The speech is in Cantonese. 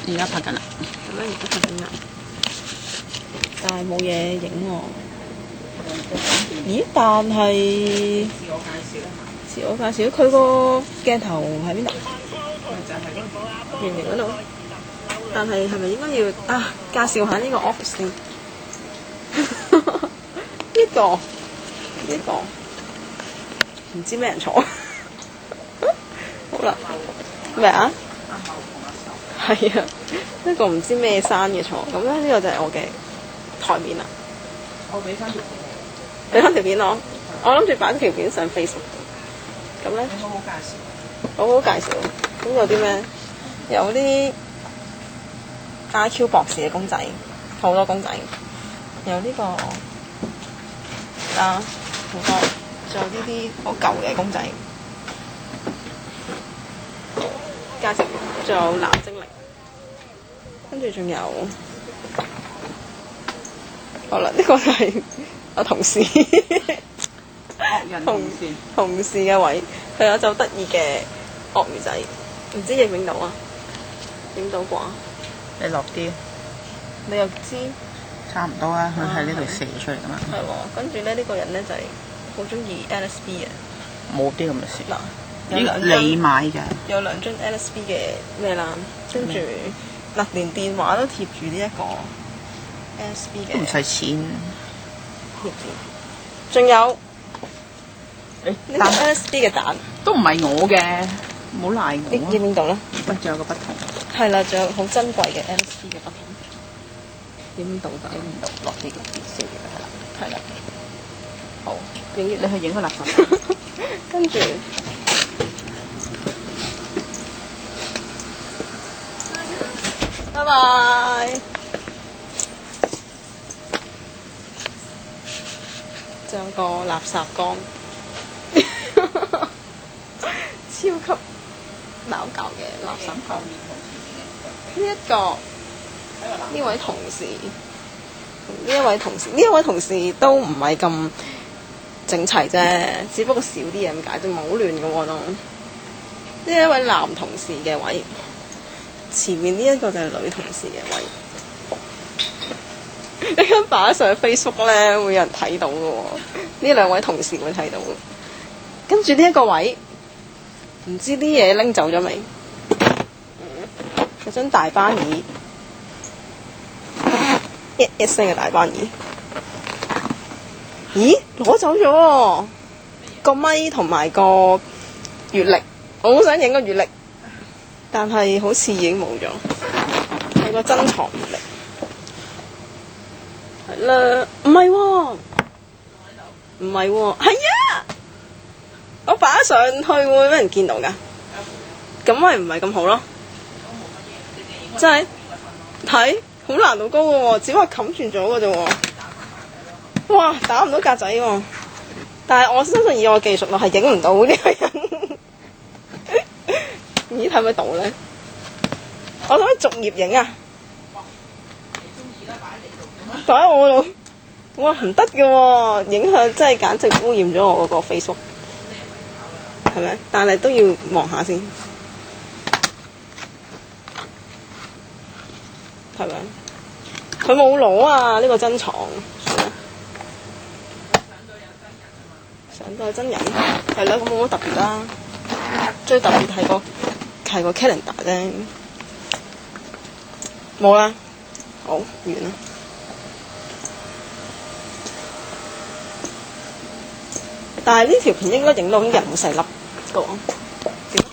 而家拍緊啦。咁樣而家拍緊啦，但係冇嘢影喎。咦？但係自我介紹，佢個鏡頭喺邊度？圓形嗰度。但係係咪應該要介紹下呢個 office 先？呢個唔知咩人坐。好啦，咩啊？係啊，呢個唔知咩山嘅坐。咁咧呢個就係我嘅台面啦。我俾翻條片俾翻條片我諗住擺條片上 Facebook。咁咧，你好好介紹。好好介紹。咁有啲咩？有啲 IQ 博士嘅公仔，好多公仔。有呢個好多，仲有呢啲好舊嘅公仔。價值，仲有藍精靈，跟住仲有，好啦，呢個就係我同事。惡人同事嘅位，佢有就得意嘅鱷魚仔，唔知影唔影到啊？影到啩？你落啲，你又知？差唔多啦，佢喺呢度射出嚟噶嘛。係喎，跟住咧呢個人咧就係好中意 LSB 嘅。冇啲咁嘅事。嗱，你買㗎？有2樽 LSB 嘅咩啦？跟住連電話都貼住呢一個 LSB 嘅。都唔使錢。貼住。仲有。呢個 LSD 嘅蛋都唔係我嘅，唔好賴我。影唔影到咧？喂，仲有個筆筒。係啦，仲有好珍貴嘅 LSD 嘅筆筒。影到㗎，影唔到，落啲燒嘢係啦。係啦。好，你去影個垃圾。跟住，拜拜。仲有個垃圾缸。超級鬧交嘅垃圾缸。呢位同事都唔係咁整齊啫，只不過少啲嘢咁解啫，冇亂嘅喎都。呢一位男同事嘅位，前面呢一個就係女同事嘅位。一陣擺上 Facebook 咧，會有人睇到嘅喎。呢兩位同事會睇到。跟住呢一個位，唔知啲嘢拎走咗未？有張大班椅，一聲嘅大班椅。咦？攞走咗喎！個咪同埋個月曆，我好想影個月曆，但係好似已經冇咗。係個珍藏月曆。係啦，唔係喎，唔係喎，係啊！我擺咗上去會俾人見到㗎，咁咪唔係咁好咯。真係睇好難度高嘅喎，只不過冚住咗嘅啫喎。哇！打唔到格仔喎，但係我相信以我技術我係影唔到呢個人。咦？睇咪到咧？我想逐頁影啊！擺喺我度，哇！唔得嘅喎，影響真係簡直污染咗我嗰個 Facebook。係咪？但係都要望下先，係咪？佢冇攞啊！呢個珍藏，上到有真人，係啦，咁冇乜特別啦。最特別係個 calendar 啫，冇啦，好完啦。但係呢條片應該影到啲人好細粒個，點睇？